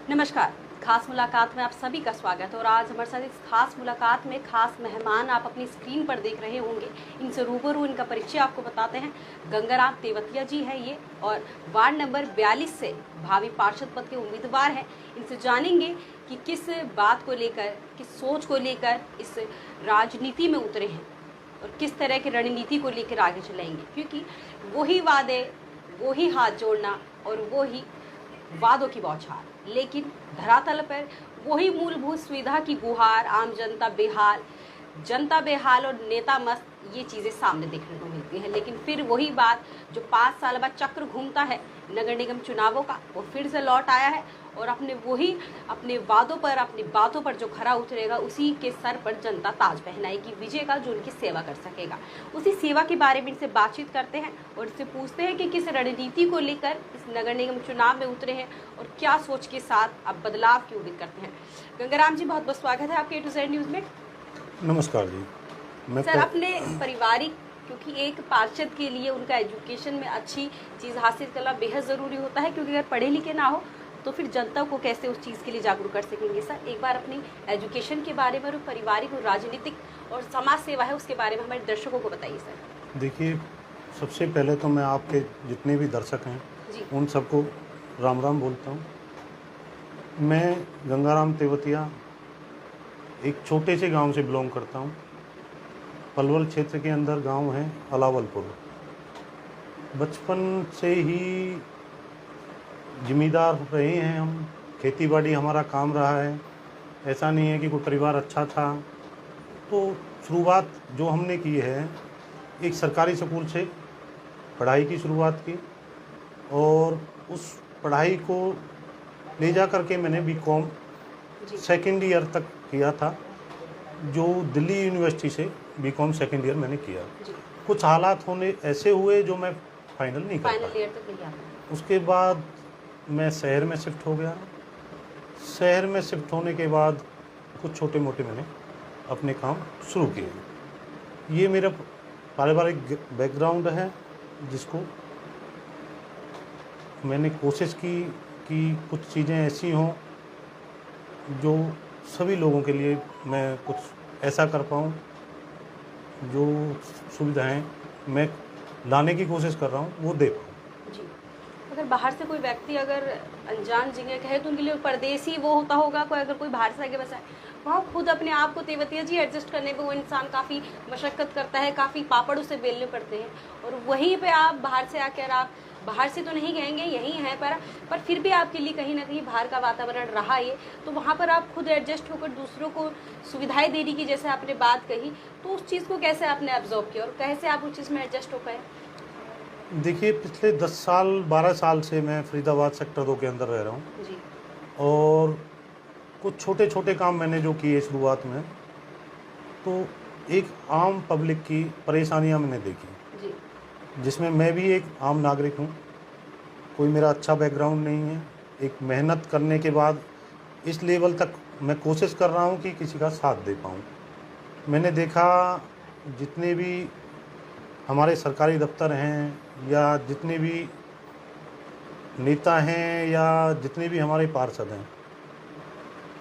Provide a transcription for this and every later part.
नमस्कार। खास मुलाकात में आप सभी का स्वागत है और आज हमारे साथ इस खास मुलाकात में खास मेहमान आप अपनी स्क्रीन पर देख रहे होंगे। इनसे रूबरू इनका परिचय आपको बताते हैं। गंगाराम तेवतिया जी है ये और वार्ड नंबर 42 से भावी पार्षद पद के उम्मीदवार हैं। इनसे जानेंगे कि किस बात को लेकर, किस सोच को लेकर इस राजनीति में उतरे हैं और किस तरह की रणनीति को लेकर आगे चलेंगे, क्योंकि वही वादे, वही हाथ जोड़ना और वही वादों की बौछार, लेकिन धरातल पर वही मूलभूत सुविधा की गुहार, आम जनता बेहाल और नेता मस्त, ये चीज़ें सामने देखने को मिलती हैं। लेकिन फिर वही बात जो 5 साल बाद चक्र घूमता है नगर निगम चुनावों का, वो फिर से लौट आया है और अपने वादों पर, अपनी बातों पर जो खरा उतरेगा, उसी के सर पर जनता ताज पहनाएगी विजय का, जो उनकी सेवा कर सकेगा। उसी सेवा के बारे में इनसे बातचीत करते हैं और इससे पूछते हैं कि किस रणनीति को लेकर इस नगर निगम चुनाव में उतरे हैं और क्या सोच के साथ अब बदलाव की उम्मीद करते हैं। गंगाराम जी, बहुत बहुत स्वागत है आपके A to Z न्यूज़ में। नमस्कार जी। सर, अपने पारिवारिक, क्योंकि एक पार्षद के लिए उनका एजुकेशन में अच्छी चीज़ हासिल करना बेहद ज़रूरी होता है, क्योंकि अगर पढ़े लिखे ना हो तो फिर जनता को कैसे उस चीज़ के लिए जागरूक कर सकेंगे। सर, एक बार अपनी एजुकेशन के बारे में और पारिवारिक और राजनीतिक और समाज सेवा है उसके बारे में हमारे दर्शकों को बताइए सर। देखिए, सबसे पहले तो मैं आपके जितने भी दर्शक हैं जी। उन सबको राम राम बोलता हूँ। मैं गंगाराम तेवतिया एक छोटे से गांव से बिलोंग करता हूँ। पलवल क्षेत्र के अंदर गांव है अलावलपुर। बचपन से ही जिम्मेदार रहे हैं हम, खेतीबाड़ी हमारा काम रहा है। ऐसा नहीं है कि कोई परिवार अच्छा था। तो शुरुआत जो हमने की है, एक सरकारी स्कूल से पढ़ाई की शुरुआत की और उस पढ़ाई को ले जा करके मैंने बीकॉम सेकेंड ईयर तक किया था, जो दिल्ली यूनिवर्सिटी से बीकॉम सेकेंड ईयर मैंने किया। कुछ हालात होने ऐसे हुए जो मैं फाइनल नहीं कर पाया। उसके बाद मैं शहर में शिफ्ट हो गया। शहर में शिफ्ट होने के बाद कुछ छोटे मोटे मैंने अपने काम शुरू किए। ये मेरा पारिवारिक बैकग्राउंड है, जिसको मैंने कोशिश की कि कुछ चीज़ें ऐसी हों जो सभी लोगों के लिए मैं कुछ ऐसा कर पाऊँ, जो सुविधाएं मैं लाने की कोशिश कर रहा हूँ वो दे पाऊँ। जी। अगर बाहर से कोई व्यक्ति अगर अनजान जगह कहे तो उनके लिए परदेसी वो होता होगा, कोई अगर कोई बाहर से आगे बसा है, वहाँ खुद अपने आप को तेवतिया जी एडजस्ट करने पे वो इंसान काफ़ी मशक्क़त करता है, काफ़ी पापड़ उसे बेलने पड़ते हैं। और वहीं पे आप बाहर से आकर, आप बाहर से तो नहीं कहेंगे, यहीं हैं, पर फिर भी आपके लिए कहीं ना कहीं बाहर का वातावरण रहा ये, तो वहाँ पर आप खुद एडजस्ट होकर दूसरों को सुविधाएं देने की जैसे आपने बात कही, तो उस चीज़ को कैसे आपने ऑब्जर्व किया और कैसे आप उस चीज़ में एडजस्ट हो पाए? देखिए, पिछले 10 साल 12 साल से मैं फरीदाबाद सेक्टर 2 के अंदर रह रहा हूँ जी। और कुछ छोटे छोटे काम मैंने जो किए शुरुआत में, तो एक आम पब्लिक की परेशानियाँ मैंने देखी, जिसमें मैं भी एक आम नागरिक हूँ। कोई मेरा अच्छा बैकग्राउंड नहीं है। एक मेहनत करने के बाद इस लेवल तक मैं कोशिश कर रहा हूँ कि किसी का साथ दे पाऊँ। मैंने देखा, जितने भी हमारे सरकारी दफ्तर हैं या जितने भी नेता हैं या जितने भी हमारे पार्षद हैं,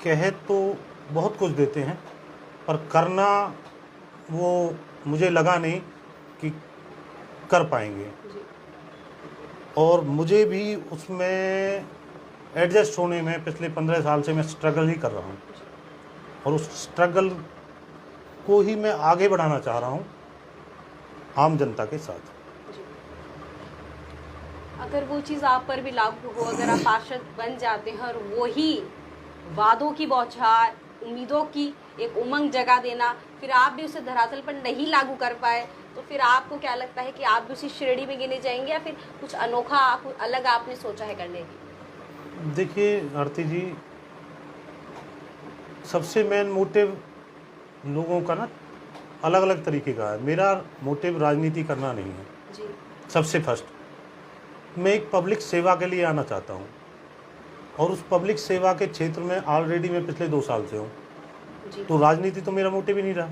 कहे तो बहुत कुछ देते हैं, पर करना वो मुझे लगा नहीं कि कर पाएंगे। और मुझे भी उसमें एडजस्ट होने में पिछले 15 साल से मैं स्ट्रगल ही कर रहा हूँ और उस स्ट्रगल को ही मैं आगे बढ़ाना चाह रहा हूँ आम जनता के साथ। अगर वो चीज़ आप पर भी लागू हो, अगर आप पार्षद बन जाते हैं और वही वादों की बौछार, उम्मीदों की एक उमंग जगा देना, फिर आप भी उसे धरातल पर नहीं लागू कर पाए, तो फिर आपको क्या लगता है कि आप भी उसी श्रेणी में गिने जाएंगे या फिर कुछ अनोखा, कुछ अलग आपने सोचा है करने की? देखिए आरती जी, सबसे मेन मोटिव लोगों का ना अलग अलग तरीके का है। मेरा मोटिव राजनीति करना नहीं है जी। सबसे फर्स्ट मैं एक पब्लिक सेवा के लिए आना चाहता हूँ और उस पब्लिक सेवा के क्षेत्र में ऑलरेडी मैं पिछले 2 साल से हूँ, तो राजनीति तो मेरा मोटिव ही नहीं रहा।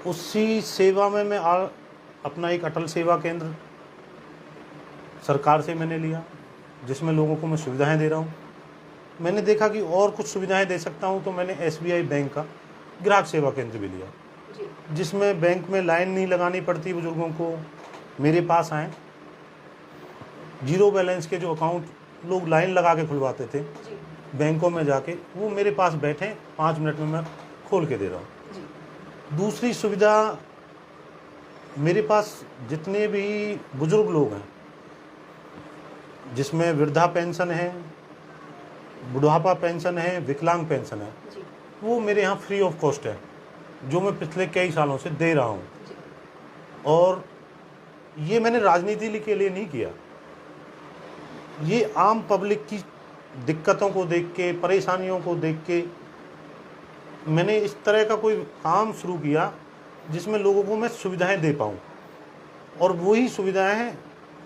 उसी सेवा में मैं अपना एक अटल सेवा केंद्र सरकार से मैंने लिया, जिसमें लोगों को मैं सुविधाएं दे रहा हूँ। मैंने देखा कि और कुछ सुविधाएं दे सकता हूं, तो मैंने SBI बैंक का ग्राहक सेवा केंद्र भी लिया, जिसमें बैंक में लाइन नहीं लगानी पड़ती बुजुर्गों को। मेरे पास आए, जीरो बैलेंस के जो अकाउंट लोग लाइन लगा के खुलवाते थे बैंकों में जाके, वो मेरे पास बैठे 5 मिनट में मैं खोल के दे रहा हूँ। दूसरी सुविधा, मेरे पास जितने भी बुजुर्ग लोग हैं, जिसमें वृद्धा पेंशन है, बुढ़ापा पेंशन है, विकलांग पेंशन है, वो मेरे यहाँ फ्री ऑफ कॉस्ट है, जो मैं पिछले कई सालों से दे रहा हूँ। और ये मैंने राजनीति के लिए नहीं किया, ये आम पब्लिक की दिक्कतों को देख के, परेशानियों को देख के मैंने इस तरह का कोई काम शुरू किया जिसमें लोगों को मैं सुविधाएं दे पाऊँ, और वही सुविधाएं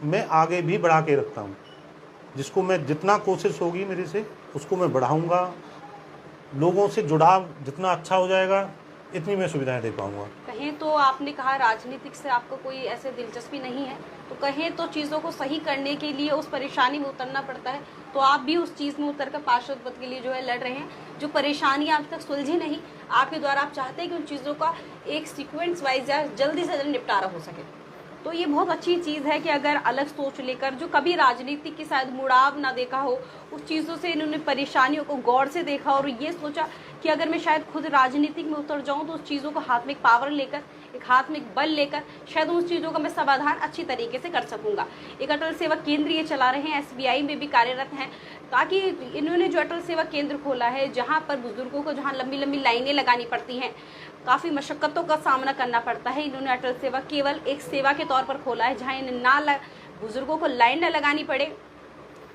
मैं आगे भी बढ़ा के रखता हूँ। जिसको मैं जितना कोशिश होगी मेरे से, उसको मैं बढ़ाऊँगा। लोगों से जुड़ाव जितना अच्छा हो जाएगा, इतनी मैं सुविधाएं दे पाऊँगा। कहें तो आपने कहा राजनीतिक से आपको कोई ऐसे दिलचस्पी नहीं है, तो कहें तो चीज़ों को सही करने के लिए उस परेशानी में उतरना पड़ता है, तो आप भी उस चीज़ में उतर कर पार्षद पद के लिए जो है लड़ रहे हैं। जो परेशानियां अब तक सुलझी नहीं, आपके द्वारा आप चाहते हैं कि उन चीज़ों का एक सीक्वेंस वाइज या जल्दी से जल्दी निपटारा हो सके, तो ये बहुत अच्छी चीज़ है कि अगर अलग सोच लेकर, जो कभी राजनीति की शायद मुड़ाव ना देखा हो, उस चीज़ों से इन्होंने परेशानियों को गौर से देखा और ये सोचा कि अगर मैं शायद खुद राजनीति में उतर जाऊं तो उस चीज़ों को हाथ में एक पावर लेकर, एक हाथ में एक बल लेकर शायद उन चीज़ों का मैं समाधान अच्छी तरीके से कर सकूंगा। एक अटल सेवा केंद्र ये चला रहे हैं, SBI में भी कार्यरत हैं, ताकि इन्होंने जो अटल सेवा केंद्र खोला है, जहाँ पर बुजुर्गों को जहाँ लंबी लंबी लाइनें लगानी पड़ती हैं, काफ़ी मशक्क़तों का सामना करना पड़ता है, इन्होंने अटल सेवा केवल एक सेवा के तौर पर खोला है, जहाँ इन्हें बुजुर्गों को लाइन न लगानी पड़े,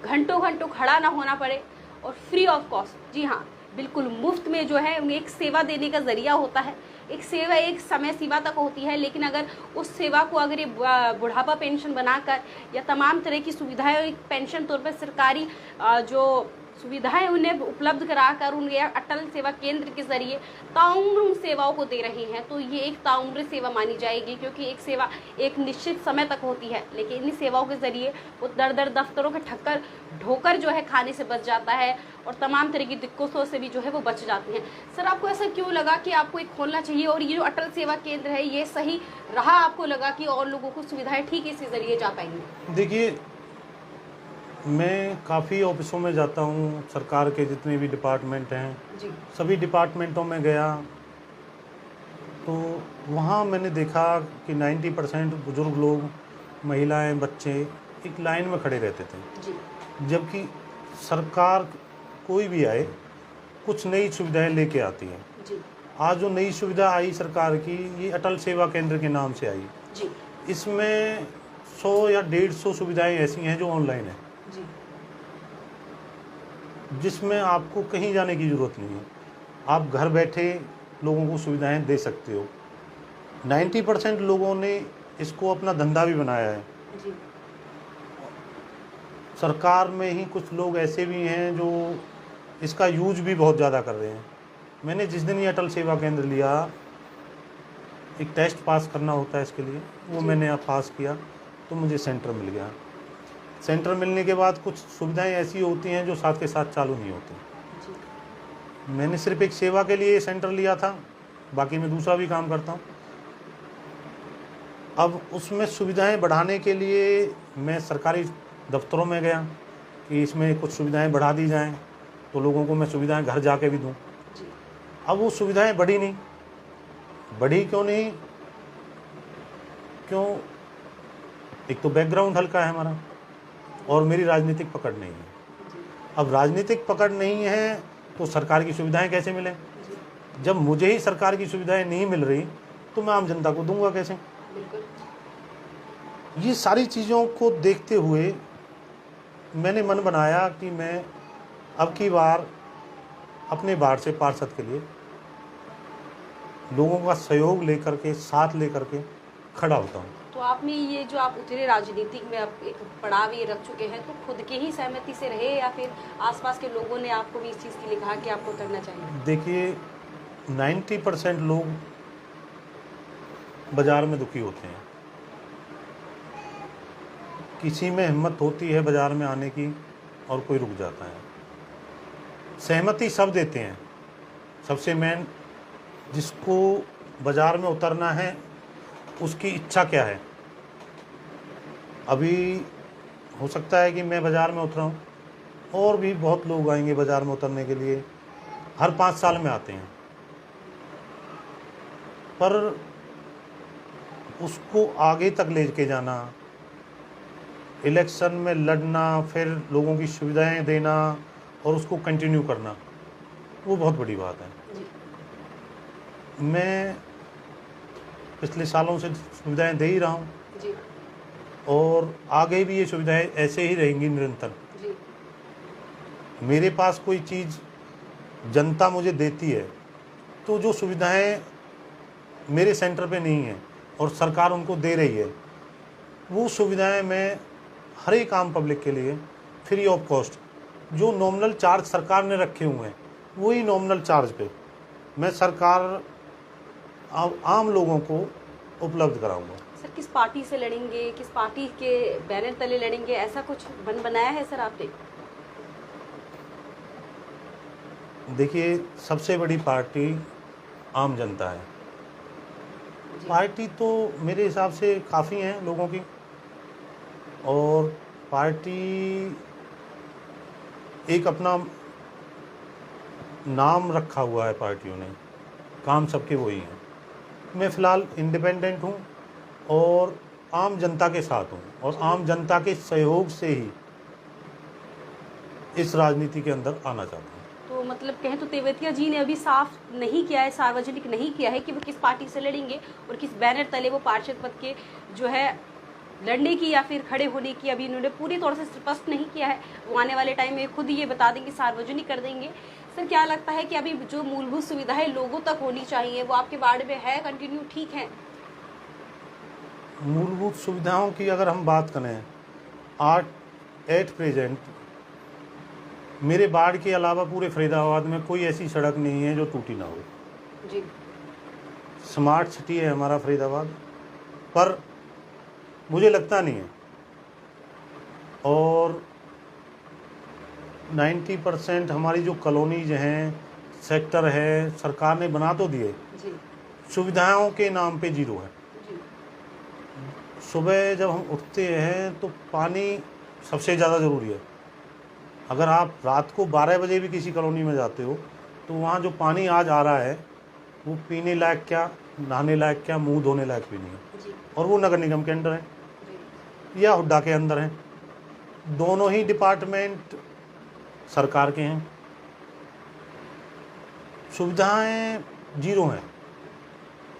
घंटों घंटों खड़ा ना होना पड़े, और फ्री ऑफ कॉस्ट, जी हाँ बिल्कुल मुफ्त में जो है उन्हें एक सेवा देने का ज़रिया होता है। एक सेवा एक समय सीमा तक होती है, लेकिन अगर उस सेवा को अगर ये बुढ़ापा पेंशन बनाकर या तमाम तरह की सुविधाएं एक पेंशन तौर पर सरकारी जो सुविधाएं उन्हें उपलब्ध कराकर उन्हें अटल सेवा केंद्र के जरिए ताउम्र उन सेवाओं को दे रहे हैं, तो ये एक ताउम्र सेवा मानी जाएगी, क्योंकि एक सेवा एक निश्चित समय तक होती है, लेकिन इन सेवाओं के जरिए वो दर दर दफ्तरों के ठक्कर ढोकर जो है खाने से बच जाता है और तमाम तरह की दिक्कतों से भी जो है वो बच जाते हैं। सर, आपको ऐसा क्यों लगा कि आपको एक खोलना चाहिए, और ये जो अटल सेवा केंद्र है ये सही रहा, आपको लगा कि और लोगों को सुविधाएं ठीक इसके जरिए जा पाएंगी? देखिए, मैं काफ़ी ऑफिसों में जाता हूँ, सरकार के जितने भी डिपार्टमेंट हैं जी, सभी डिपार्टमेंटों में गया, तो वहाँ मैंने देखा कि 90% बुजुर्ग लोग, महिलाएं, बच्चे एक लाइन में खड़े रहते थे जी, जबकि सरकार कोई भी आए कुछ नई सुविधाएं लेके आती है। जी, आज जो नई सुविधा आई सरकार की, ये अटल सेवा केंद्र के नाम से आई। जी, इसमें 100 या 150 सुविधाएं ऐसी हैं जो ऑनलाइन है, जी, जिसमें आपको कहीं जाने की ज़रूरत नहीं है, आप घर बैठे लोगों को सुविधाएं दे सकते हो। 90% लोगों ने इसको अपना धंधा भी बनाया है। जी, सरकार में ही कुछ लोग ऐसे भी हैं जो इसका यूज भी बहुत ज़्यादा कर रहे हैं। मैंने जिस दिन ये अटल सेवा केंद्र लिया, एक टेस्ट पास करना होता है इसके लिए, वो मैंने अब पास किया तो मुझे सेंटर मिल गया। सेंटर मिलने के बाद कुछ सुविधाएं ऐसी होती हैं जो साथ के साथ चालू नहीं होती। जी, मैंने सिर्फ एक सेवा के लिए सेंटर लिया था, बाकी मैं दूसरा भी काम करता हूँ। अब उसमें सुविधाएं बढ़ाने के लिए मैं सरकारी दफ्तरों में गया कि इसमें कुछ सुविधाएं बढ़ा दी जाएं, तो लोगों को मैं सुविधाएं घर जाके भी दूं। जी, अब वो सुविधाएं बढ़ी नहीं। बढ़ी क्यों नहीं? क्यों? एक तो बैकग्राउंड हल्का है हमारा, और मेरी राजनीतिक पकड़ नहीं है। अब राजनीतिक पकड़ नहीं है तो सरकार की सुविधाएं कैसे मिलें? जब मुझे ही सरकार की सुविधाएं नहीं मिल रही तो मैं आम जनता को दूंगा कैसे? बिल्कुल, ये सारी चीज़ों को देखते हुए मैंने मन बनाया कि मैं अब की बार अपने वार्ड से पार्षद के लिए लोगों का सहयोग लेकर के, साथ लेकर के खड़ा होता हूँ। तो आपने ये जो आप उतरे राजनीतिक में अब एक पड़ाव ये रख चुके हैं, तो खुद के ही सहमति से रहे या फिर आसपास के लोगों ने आपको भी इस चीज़ के लिए कहा कि आपको करना चाहिए? देखिए, 90% लोग बाज़ार में दुखी होते हैं। किसी में हिम्मत होती है बाज़ार में आने की और कोई रुक जाता है। सहमति सब देते हैं। सबसे मेन, जिसको बाज़ार में उतरना है उसकी इच्छा क्या है। अभी हो सकता है कि मैं बाज़ार में उतरा हूँ, और भी बहुत लोग आएंगे बाज़ार में उतरने के लिए, हर 5 साल में आते हैं, पर उसको आगे तक लेके जाना, इलेक्शन में लड़ना, फिर लोगों की सुविधाएं देना और उसको कंटिन्यू करना, वो बहुत बड़ी बात है। मैं पिछले सालों से सुविधाएं दे ही रहा हूँ, और आगे भी ये सुविधाएं ऐसे ही रहेंगी निरंतर। मेरे पास कोई चीज़ जनता मुझे देती है, तो जो सुविधाएं मेरे सेंटर पे नहीं है और सरकार उनको दे रही है, वो सुविधाएं मैं हर एक आम पब्लिक के लिए फ्री ऑफ कॉस्ट, जो नॉमिनल चार्ज सरकार ने रखे हुए हैं वही नॉमिनल चार्ज पे मैं सरकार आम लोगों को उपलब्ध कराऊंगा। सर, किस पार्टी से लड़ेंगे, किस पार्टी के बैनर तले लड़ेंगे, ऐसा कुछ बनाया है सर आपने? देखिए, सबसे बड़ी पार्टी आम जनता है। पार्टी तो मेरे हिसाब से काफ़ी हैं लोगों की, और पार्टी एक अपना नाम रखा हुआ है पार्टियों ने, काम सबके वही हैं। मैं फ़िलहाल इंडिपेंडेंट हूँ और आम जनता के साथ हूँ, और आम जनता के सहयोग से ही इस राजनीति के अंदर आना चाहता हूँ। तो मतलब कहें तो तेवतिया जी ने अभी साफ नहीं किया है, सार्वजनिक नहीं किया है कि वो किस पार्टी से लड़ेंगे और किस बैनर तले वो पार्षद पद के जो है लड़ने की या फिर खड़े होने की अभी इन्होंने पूरी तौर से स्पष्ट नहीं किया है। वो आने वाले टाइम में खुद ये बता देंगे, सार्वजनिक कर देंगे। सर, क्या लगता है कि अभी जो मूलभूत सुविधाएं लोगों तक होनी चाहिए वो आपके वार्ड में है, कंटिन्यू ठीक है? मूलभूत सुविधाओं की अगर हम बात करें, एट प्रेजेंट मेरे वार्ड के अलावा पूरे फरीदाबाद में कोई ऐसी सड़क नहीं है जो टूटी ना हो जी। स्मार्ट सिटी है हमारा फरीदाबाद, पर मुझे लगता नहीं है। और 90% हमारी जो कॉलोनीज हैं, सेक्टर है, सरकार ने बना तो दिए, सुविधाओं के नाम पे जीरो है। सुबह जब हम उठते हैं तो पानी सबसे ज़्यादा ज़रूरी है। अगर आप रात को 12 बजे भी किसी कॉलोनी में जाते हो तो वहाँ जो पानी आज आ रहा है वो पीने लायक क्या, नहाने लायक क्या, मुंह धोने लायक भी नहीं है। और वो नगर निगम के अंदर है या हुड्डा के अंदर है, दोनों ही डिपार्टमेंट सरकार के हैं। सुविधाएं जीरो हैं।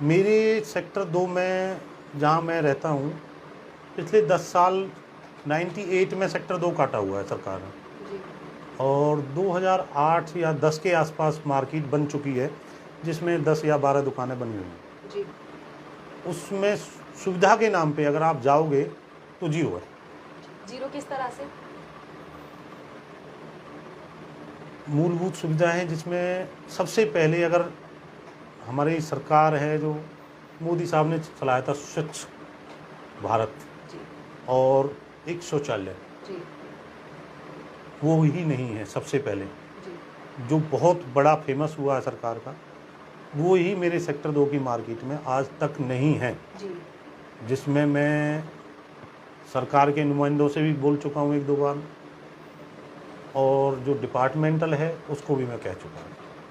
मेरे सेक्टर 2 में जहाँ मैं रहता हूँ, पिछले 10 साल 98 में सेक्टर 2 काटा हुआ है सरकार ने, और 2008 या 10 के आसपास मार्केट बन चुकी है जिसमें 10 या 12 दुकानें बनी हुई हैं। उसमें सुविधा के नाम पे अगर आप जाओगे तो जीरो है। जीरो किस तरह से? मूलभूत सुविधाएं जिसमें सबसे पहले अगर हमारी सरकार है जो मोदी साहब ने चलाया था स्वच्छ भारत और एक शौचालय, वो ही नहीं है। सबसे पहले जो बहुत बड़ा फेमस हुआ है सरकार का, वो ही मेरे सेक्टर 2 की मार्केट में आज तक नहीं है, जिसमें मैं सरकार के नुमाइंदों से भी बोल चुका हूँ 1-2 बार, और जो डिपार्टमेंटल है उसको भी मैं कह चुका हूँ।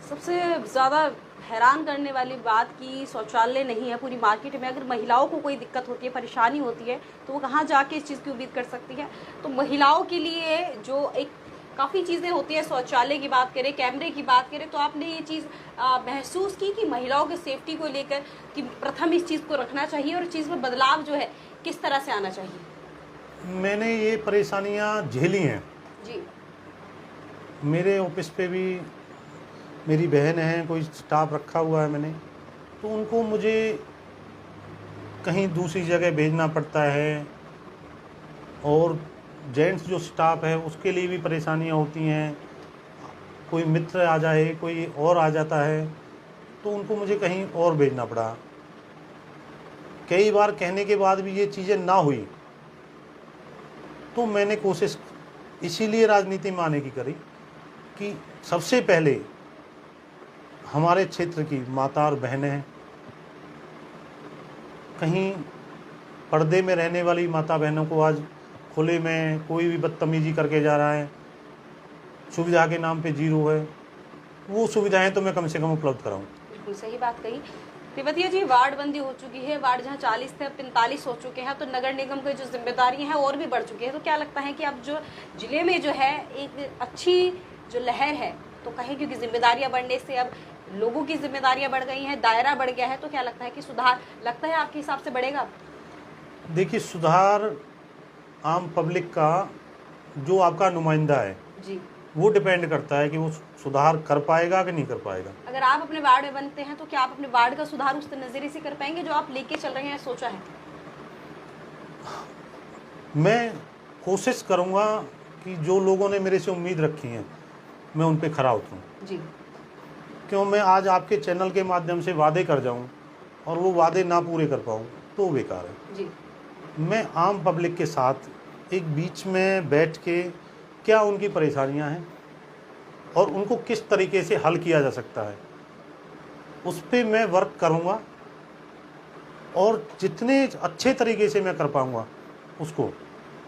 सबसे ज़्यादा हैरान करने वाली बात कि शौचालय नहीं है पूरी मार्केट में। अगर महिलाओं को कोई दिक्कत होती है, परेशानी होती है, तो वो कहाँ जाके इस चीज़ की उम्मीद कर सकती है? तो महिलाओं के लिए जो एक काफ़ी चीज़ें होती हैं, शौचालय की बात करें, कैमरे की बात करें, तो आपने ये चीज़ महसूस की कि महिलाओं के सेफ्टी को लेकर कि प्रथम इस चीज़ को रखना चाहिए और चीज़ में बदलाव जो है किस तरह से आना चाहिए? मैंने ये परेशानियाँ झेली हैं जी। मेरे ऑफिस पे भी मेरी बहन है, कोई स्टाफ रखा हुआ है मैंने, तो उनको मुझे कहीं दूसरी जगह भेजना पड़ता है, और जेंट्स जो स्टाफ है उसके लिए भी परेशानियां होती हैं। कोई मित्र आ जाए, कोई और आ जाता है, तो उनको मुझे कहीं और भेजना पड़ा। कई बार कहने के बाद भी ये चीज़ें ना हुई, तो मैंने कोशिश इसीलिए राजनीति में आने की करी कि सबसे पहले हमारे क्षेत्र की माता और बहनें, कहीं पर्दे में रहने वाली माता बहनों को आज खुले में कोई भी बदतमीजी करके जा रहा है, सुविधा के नाम पे जीरो है, वो सुविधाएं तो मैं कम से कम उपलब्ध कराऊं। बिल्कुल सही बात कही। तेवतिया जी, वार्ड बंदी हो चुकी है, वार्ड जहाँ 40 थे 45 हो चुके हैं, तो नगर निगम की जो जिम्मेदारी है और भी बढ़ चुकी है। तो क्या लगता है कि अब जो जिले में जो है एक अच्छी जो लहर है, तो कहें क्योंकि जिम्मेदारियां बढ़ने से अब लोगों की जिम्मेदारियां बढ़ गई हैं, दायरा बढ़ गया है, तो क्या लगता है कि सुधार लगता है आपके हिसाब से बढ़ेगा? देखिए, सुधार आम पब्लिक का जो आपका नुमाइंदा है जी, वो डिपेंड करता है कि वो सुधार कर पाएगा कि नहीं कर पाएगा। अगर आप अपने वार्ड में बनते हैं तो क्या आप अपने वार्ड का सुधार उस नजरिए से कर पाएंगे जो आप लेके चल रहे हैं, सोचा है? मैं कोशिश करूंगा कि जो लोगों ने मेरे से उम्मीद रखी है मैं उन पे खरा उतरूं। जी, क्यों मैं आज आपके चैनल के माध्यम से वादे कर जाऊं और वो वादे ना पूरे कर पाऊं तो बेकार है। जी, मैं आम पब्लिक के साथ एक बीच में बैठ के क्या उनकी परेशानियां हैं और उनको किस तरीके से हल किया जा सकता है, उस पर मैं वर्क करूंगा और जितने अच्छे तरीके से मैं कर पाऊंगा उसको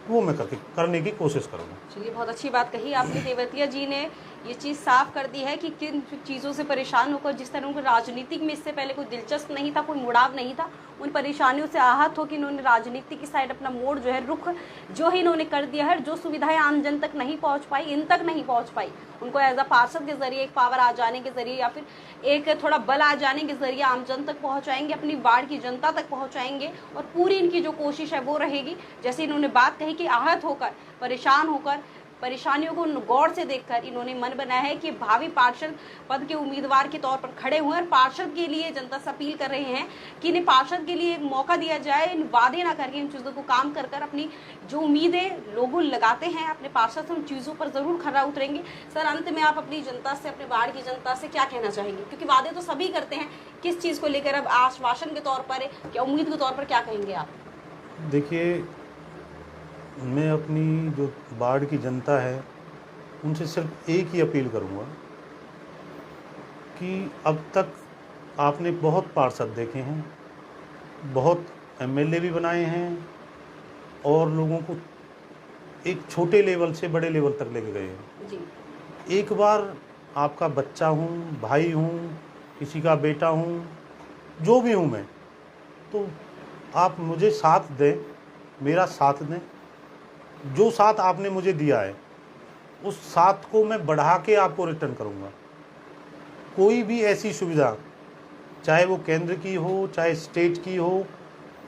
वो मैं करने की कोशिश करूंगा। चलिए, बहुत अच्छी बात कही आपने। तेवतिया जी ने ये चीज़ साफ कर दी है कि किन चीज़ों से परेशान होकर, जिस तरह उनको राजनीतिक में इससे पहले कोई दिलचस्प नहीं था, कोई मुड़ाव नहीं था, उन परेशानियों से आहत हो कि इन्होंने राजनीति की साइड अपना मोड़ जो है, रुख जो है इन्होंने कर दिया है। जो सुविधाएं आम जन तक नहीं पहुंच पाई, इन तक नहीं पहुंच पाई, उनको एज अ पार्षद के जरिए, एक पावर आ जाने के जरिए या फिर एक थोड़ा बल आ जाने के जरिए आम जन तक पहुंचाएंगे, अपनी वार्ड की जनता तक पहुंचाएंगे और पूरी इनकी जो कोशिश है वो रहेगी। जैसे इन्होंने बात कही कि आहत होकर, परेशान होकर, परेशानियों को गौर से देखकर इन्होंने मन बनाया है कि भावी पार्षद पद के उम्मीदवार के तौर पर खड़े हुए और पार्षद के लिए जनता से अपील कर रहे हैं कि इन्हें पार्षद के लिए एक मौका दिया जाए, इन वादे ना करके इन चीज़ों को काम कर अपनी जो उम्मीदें लोगों लगाते हैं अपने पार्षद से, उन चीज़ों पर ज़रूर खरा उतरेंगे। सर, अंत में आप अपनी जनता से, अपने वार्ड की जनता से क्या कहना चाहेंगे? क्योंकि वादे तो सभी करते हैं, किस चीज़ को लेकर अब आश्वासन के तौर पर या उम्मीद के तौर पर क्या कहेंगे आप? देखिए, मैं अपनी जो वार्ड की जनता है उनसे सिर्फ एक ही अपील करूंगा कि अब तक आपने बहुत पार्षद देखे हैं, बहुत एमएलए भी बनाए हैं और लोगों को एक छोटे लेवल से बड़े लेवल तक लेके गए हैं। जी। एक बार आपका बच्चा हूँ, भाई हूँ, किसी का बेटा हूँ, जो भी हूँ मैं, तो आप मुझे साथ दें, मेरा साथ दें। जो साथ आपने मुझे दिया है उस साथ को मैं बढ़ा के आपको रिटर्न करूंगा। कोई भी ऐसी सुविधा, चाहे वो केंद्र की हो, चाहे स्टेट की हो,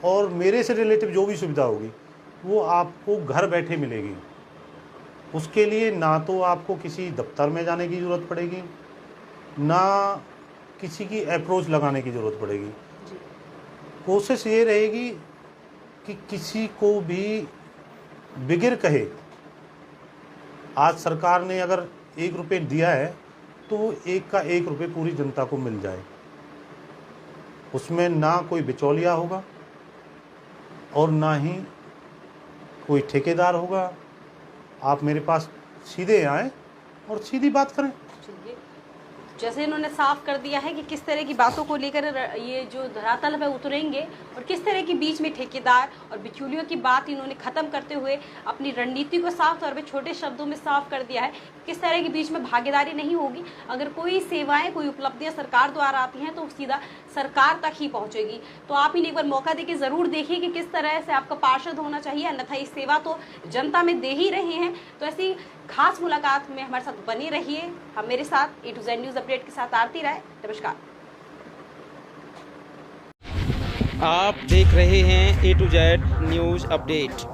और मेरे से रिलेटिव जो भी सुविधा होगी वो आपको घर बैठे मिलेगी। उसके लिए ना तो आपको किसी दफ्तर में जाने की ज़रूरत पड़ेगी, ना किसी की अप्रोच लगाने की ज़रूरत पड़ेगी। कोशिश ये रहेगी कि किसी को भी बिगिर कहे, आज सरकार ने अगर 1 रुपये दिया है तो वो 1 का 1 रुपये पूरी जनता को मिल जाए, उसमें ना कोई बिचौलिया होगा और ना ही कोई ठेकेदार होगा। आप मेरे पास सीधे आएँ और सीधी बात करें। जैसे इन्होंने साफ कर दिया है कि किस तरह की बातों को लेकर ये जो धरातल पे उतरेंगे और किस तरह के बीच में ठेकेदार और बिचौलियों की बात इन्होंने ख़त्म करते हुए अपनी रणनीति को साफ तौर पे छोटे शब्दों में साफ कर दिया है। किस तरह के बीच में भागीदारी नहीं होगी। अगर कोई सेवाएं, कोई उपलब्धियां सरकार द्वारा आती हैं तो सीधा सरकार तक ही पहुंचेगी। तो आप इन्हें एक बार मौका देके ज़रूर देखिए कि किस तरह से आपका पार्षद होना चाहिए, अन्यथा इस सेवा तो जनता में दे ही रहे हैं। तो ऐसी खास मुलाकात में हमारे साथ बने रहिए। हम मेरे साथ A to Z news update के साथ आरती राय। नमस्कार। आप देख रहे हैं A to Z news update.